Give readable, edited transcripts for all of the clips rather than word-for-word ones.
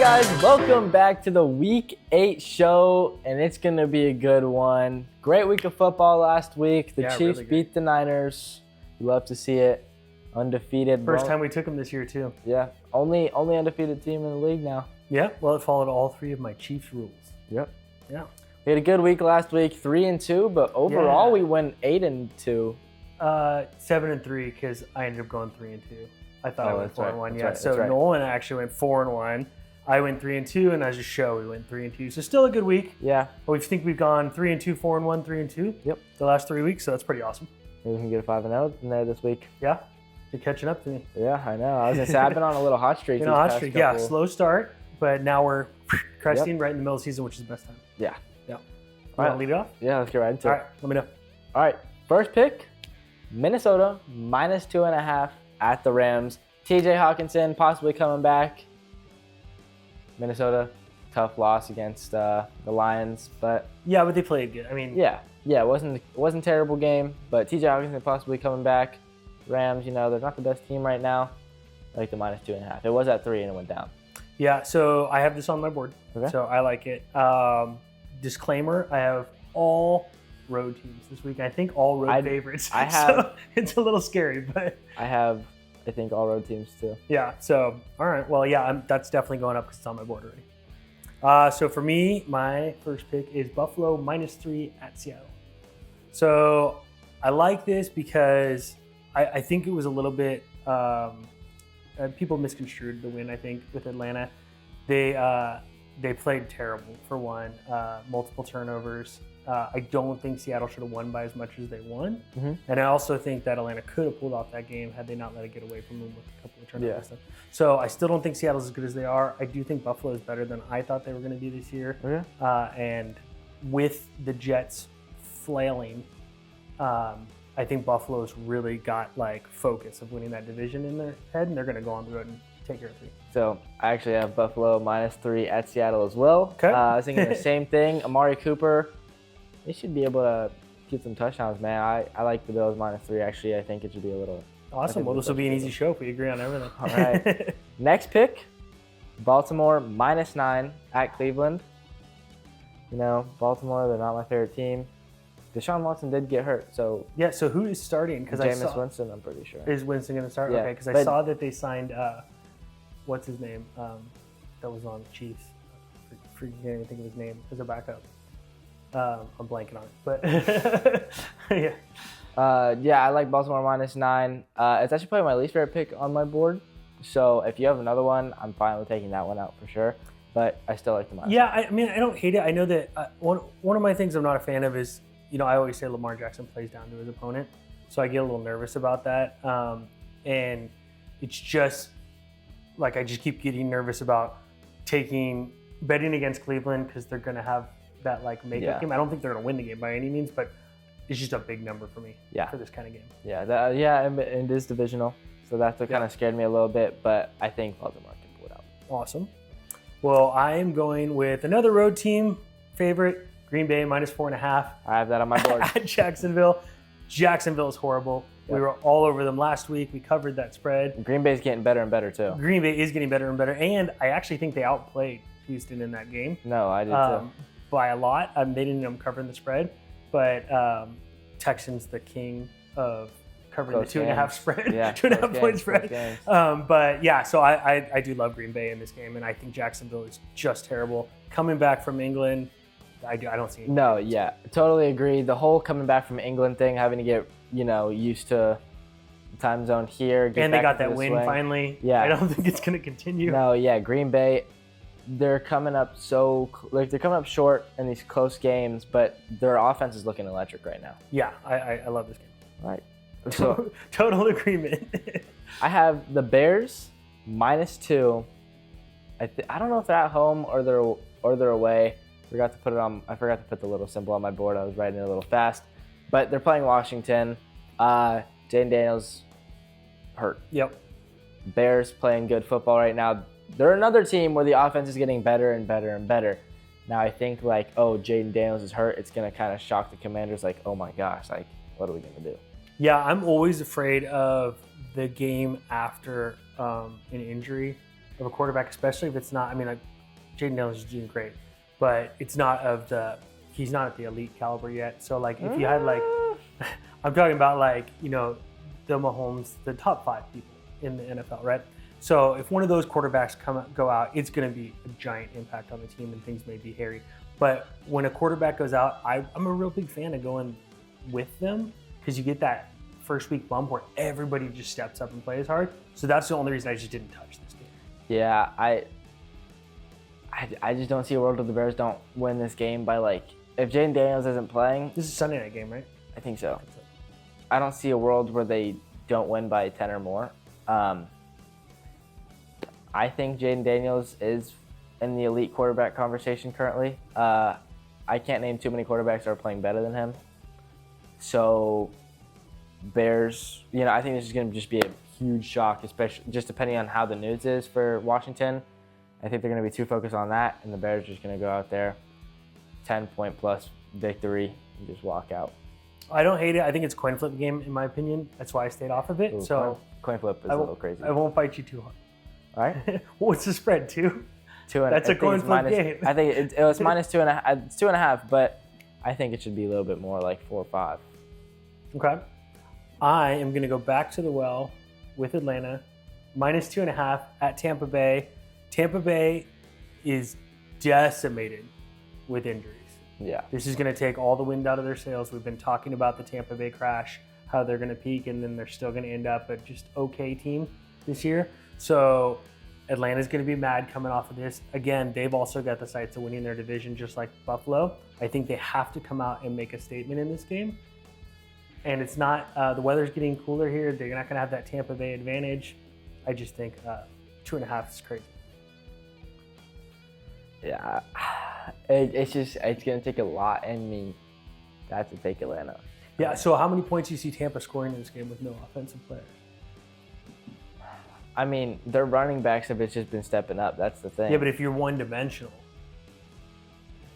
guys, welcome back to the Week 8 show, and it's going to be a good one. Great week of football last week. The Chiefs really beat the Niners. You love to see it. Undefeated. First time we took them this year, too. Yeah, only undefeated team in the league now. Yeah, well, it followed all three of my Chiefs rules. Yep. Yeah. We had a good week last week, 3-2, but overall we went 8-2. 7-3 because I ended up going 3-2. I thought I went 4-1. Yeah. So Nolan actually went 4-1. I went 3-2, and as a show, we went 3-2. So still a good week. Yeah. But we think we've gone 3-2, 4-1, 3-2. Yep. The last 3 weeks, so that's pretty awesome. Maybe we can get a 5-0 in there this week. Yeah. You're catching up to me. Yeah, I know. I was gonna say I've been on a little hot streak. Yeah, slow start, but now we're cresting right in the middle of the season, which is the best time. Yeah. Yeah. Want to lead it off? Yeah, let's get right into it. All right, let me know. All right, first pick, Minnesota -2.5 at the Rams. TJ Hawkinson possibly coming back. Minnesota, tough loss against the Lions, but yeah, but they played good. I mean, yeah, it wasn't a terrible game, but TJ Hawkinson possibly coming back. Rams, they're not the best team right now. I like the -2.5. It was at 3 and it went down. Yeah, so I have this on my board, okay. So I like it. Disclaimer: I have all road teams this week. I think all road favorites. I have. So it's a little scary, but I think all road teams too. Yeah. So all right. Well, yeah, that's definitely going up because it's on my board already. So for me, my first pick is Buffalo -3 at Seattle. So I like this because I think it was a little bit. People misconstrued the win. I think with Atlanta, they played terrible for one. Multiple turnovers. I don't think Seattle should have won by as much as they won. Mm-hmm. And I also think that Atlanta could have pulled off that game had they not let it get away from them with a couple of turnovers and stuff. So I still don't think Seattle's as good as they are. I do think Buffalo is better than I thought they were going to be this year. Okay. And with the Jets flailing, I think Buffalo's really got focus of winning that division in their head, and they're going to go on the road and take care of it. So I actually have Buffalo -3 at Seattle as well. Okay. I was thinking the same thing. Amari Cooper, they should be able to get some touchdowns, man. I like the Bills -3. Actually, I think it should be a little. Awesome. Well, this will be an easy show if we agree on everything. All right. Next pick, Baltimore -9 at Cleveland. Baltimore, they're not my favorite team. Deshaun Watson did get hurt, so yeah. So who is starting? Because Jameis Winston, I'm pretty sure. Is Winston going to start? Yeah, okay, because I saw that they signed what's his name? That was on the Chiefs. I can't even think of his name as a backup. I'm blanking on it, but yeah. Yeah, I like Baltimore -9. It's actually probably my least favorite pick on my board. So if you have another one, I'm fine with taking that one out for sure. But I still like the -9. Yeah, I mean, I don't hate it. I know that one of my things I'm not a fan of is, I always say Lamar Jackson plays down to his opponent. So I get a little nervous about that. And it's just, I just keep getting nervous about betting against Cleveland because they're going to have that, makeup game. I don't think they're going to win the game by any means, but it's just a big number for me for this kind of game. Yeah, and it is divisional. So that's what kind of scared me a little bit, but I think Baltimore can pull it out. Awesome. Well, I am going with another road team favorite, Green Bay -4.5. I have that on my board. At Jacksonville. Jacksonville is horrible. Yep. We were all over them last week. We covered that spread. Green Bay's getting better and better, too. Green Bay is getting better and better, and I actually think they outplayed Houston in that game. No, I did too. By a lot. They didn't end up covering the spread, but Texans, the king of covering close the 2.5 spread, yeah, 2.5 point spread. But yeah, so I do love Green Bay in this game, and I think Jacksonville is just terrible. Coming back from England, I don't see anything. No, yeah, totally agree. The whole coming back from England thing, having to get used to the time zone here. And they got that win finally. Yeah, I don't think it's going to continue. No, yeah, Green Bay, they're coming up they're coming up short in these close games, but their offense is looking electric right now. Yeah, I love this game. All right. So total agreement. I have the Bears -2. I don't know if they're at home or they're away. I forgot to put the little symbol on my board. I was writing it a little fast, but they're playing Washington. Jaden Daniels hurt. Yep. Bears playing good football right now. They're another team where the offense is getting better and better and better. Now I think Jaden Daniels is hurt. It's gonna kind of shock the Commanders. Oh my gosh, what are we gonna do? Yeah, I'm always afraid of the game after an injury of a quarterback, especially if it's not. Jaden Daniels is doing great, but he's not at the elite caliber yet. So like if you had like, I'm talking about like, you know, the Mahomes, the top 5 people in the NFL, right? So if one of those quarterbacks go out, it's going to be a giant impact on the team and things may be hairy. But when a quarterback goes out, I'm a real big fan of going with them because you get that first week bump where everybody just steps up and plays hard. So that's the only reason I just didn't touch this game. Yeah, I just don't see a world where the Bears don't win this game by like, if Jaden Daniels isn't playing. This is a Sunday night game, right? I think so. I don't see a world where they don't win by 10 or more. I think Jaden Daniels is in the elite quarterback conversation currently. I can't name too many quarterbacks that are playing better than him. So Bears, you know, I think this is going to just be a huge shock, especially just depending on how the news is for Washington. I think they're going to be too focused on that, and the Bears are just going to go out there, 10-point plus victory, and just walk out. I don't hate it. I think it's a coin flip game, in my opinion. That's why I stayed off of it. Ooh, so coin flip is a little crazy. I won't fight you too hard. All right. What's the spread? 2? 2 and That's a coin flip game. I think it was minus 2.5. It's 2.5, but I think it should be a little bit more, like 4 or 5. Okay. I am going to go back to the well with Atlanta, minus 2.5 at Tampa Bay. Tampa Bay is decimated with injuries. Yeah. This is going to take all the wind out of their sails. We've been talking about the Tampa Bay crash, how they're going to peak, and then they're still going to end up a just okay team this year. So Atlanta's going to be mad coming off of this. Again, they've also got the sights of winning their division just like Buffalo. I think they have to come out and make a statement in this game. And it's not, the weather's getting cooler here. They're not going to have that Tampa Bay advantage. I just think 2.5 is crazy. Yeah. It's going to take a lot in me to have to take Atlanta. Yeah, so how many points do you see Tampa scoring in this game with no offensive players? I mean, their running backs have just been stepping up. That's the thing. Yeah, but if you're one-dimensional,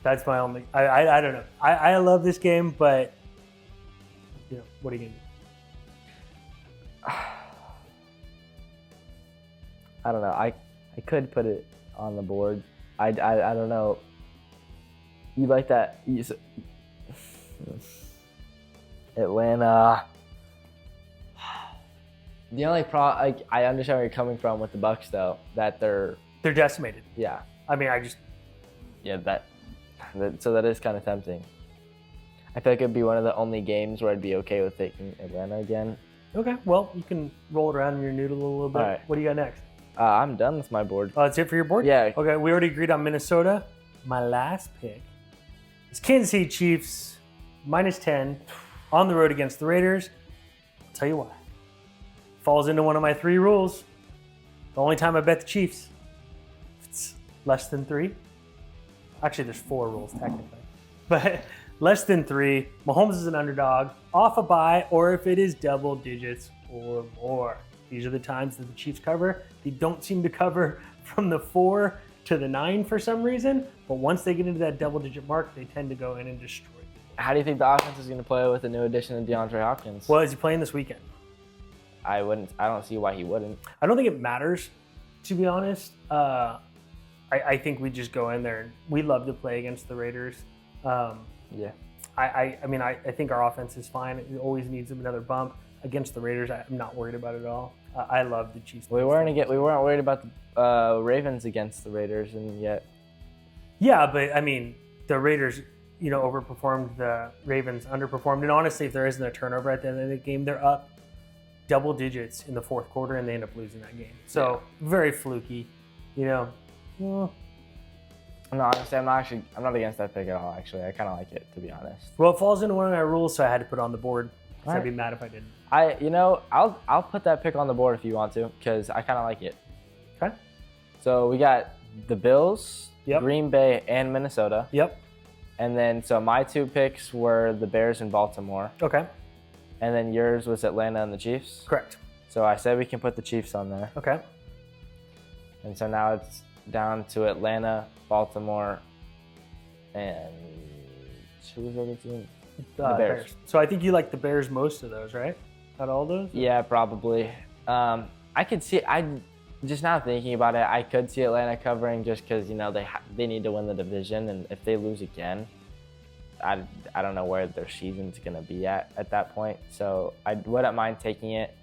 that's my only... I don't know. I love this game, but, you know, what are you going to do? I don't know. I could put it on the board. I don't know. You like that? Atlanta. The only problem, I understand where you're coming from with the Bucs, though, that they're decimated. Yeah. I mean, so that is kind of tempting. I feel like it'd be one of the only games where I'd be okay with taking Atlanta again. Okay, well, you can roll it around in your noodle a little bit. All right. What do you got next? I'm done with my board. Oh, that's it for your board? Yeah. Okay, we already agreed on Minnesota. My last pick is Kansas City Chiefs, minus 10, on the road against the Raiders. I'll tell you why. Falls into one of my 3 rules. The only time I bet the Chiefs, if it's less than 3. Actually, there's 4 rules technically. But less than 3, Mahomes is an underdog, off a bye, or if it is double digits or more. These are the times that the Chiefs cover. They don't seem to cover from the 4 to the 9 for some reason, but once they get into that double-digit mark, they tend to go in and destroy people. How do you think the offense is going to play with the new addition of DeAndre Hopkins? Well, is he playing this weekend? I don't see why he wouldn't. I don't think it matters, to be honest. I think we just go in there, and we love to play against the Raiders. Yeah. I think our offense is fine. It always needs another bump. Against the Raiders, I'm not worried about it at all. I love the Chiefs. We weren't worried about the Ravens against the Raiders, and yet. Yeah, but I mean, the Raiders, overperformed. The Ravens underperformed. And honestly, if there isn't a turnover at the end of the game, they're up double digits in the fourth quarter, and they end up losing that game. So very fluky, No, honestly, I'm not against that pick at all. Actually, I kind of like it, to be honest. Well, it falls into one of my rules, so I had to put it on the board. Right. I'd be mad if I didn't. I'll put that pick on the board if you want to, because I kind of like it. Okay. So we got the Bills, Yep. Green Bay, and Minnesota. Yep. And then, so my 2 picks were the Bears and Baltimore. Okay. And then yours was Atlanta and the Chiefs. Correct. So I said we can put the Chiefs on there. Okay. And so now it's down to Atlanta, Baltimore, and who was the other team? The Bears. So I think you like the Bears most of those, right? Not all those? Yeah, probably. I could see. just now thinking about it, I could see Atlanta covering just because, you know, they need to win the division. And if they lose again, I don't know where their season's going to be at that point. So I wouldn't mind taking it,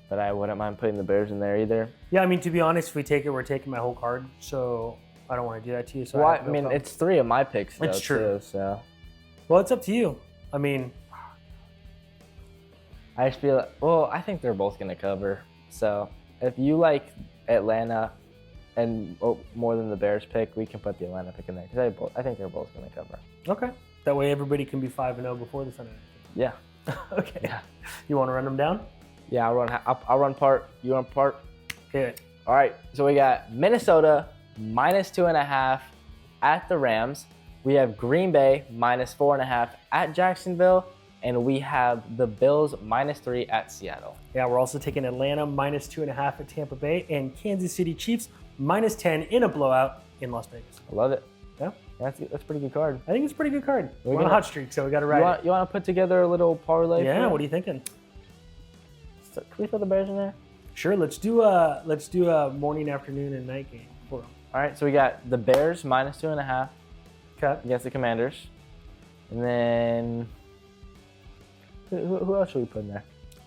but I wouldn't mind putting the Bears in there either. Yeah, I mean, to be honest, if we take it, we're taking my whole card. So I don't want to do that to you. So well, I mean, it's 3 of my picks, though, it's true. Too, so. Well, it's up to you. I mean, I just feel I think they're both going to cover. So if you like Atlanta and more than the Bears pick, we can put the Atlanta pick in there because I think they're both going to cover. Okay. That way everybody can be 5-0 before the Sunday. Yeah. Okay. Yeah. You want to run them down? Yeah, I'll run part. You run part. Okay. All right. So we got Minnesota -2.5 at the Rams. We have Green Bay -4.5 at Jacksonville. And we have the Bills -3 at Seattle. Yeah, we're also taking Atlanta -2.5 at Tampa Bay and Kansas City Chiefs -10 in a blowout in Las Vegas. I love it. Yeah, that's a pretty good card. I think it's a pretty good card. We're on a hot streak, so we got to ride it. You want to put together a little parlay? Yeah, what are you thinking? So, can we throw the Bears in there? Sure. Let's do a morning, afternoon, and night game for them. All right, so we got the Bears -2.5 against the Commanders, and then. Who else should we put in there?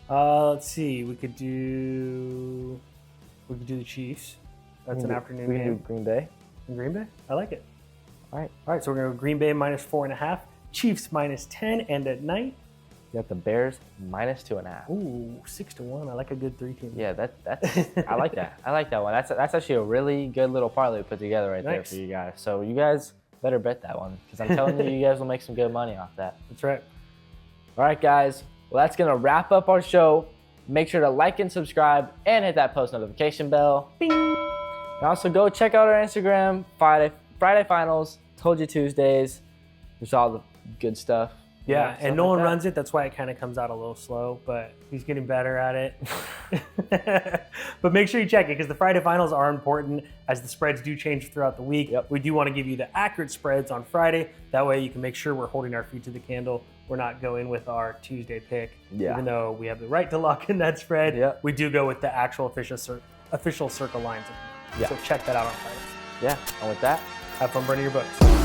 Let's see. We could do the Chiefs. That's an afternoon game. We can game. do Green Bay. Green Bay? I like it. All right. All right, so we're going to go Green Bay -4.5, Chiefs -10, and at night? You got the Bears -2.5. Ooh, 6-1. I like a good 3-team. Yeah, that's I like that. I like that one. That's actually a really good little parlay put together right there for you guys. So you guys better bet that one because I'm telling you, you guys will make some good money off that. That's right. All right, guys. Well, that's going to wrap up our show. Make sure to like and subscribe and hit that post notification bell. Bing! And also go check out our Instagram, Friday Finals, Told You Tuesdays. There's all the good stuff. Yeah, and Nolan runs it. That's why it kind of comes out a little slow, but he's getting better at it. But make sure you check it because the Friday Finals are important as the spreads do change throughout the week. Yep. We do want to give you the accurate spreads on Friday. That way you can make sure we're holding our feet to the candle. We're not going with our Tuesday pick. Yeah. Even though we have the right to lock in that spread, Yep. we do go with the actual official Circa lines. Yeah. So check that out on Friday. Yeah, and with that, have fun burning your books.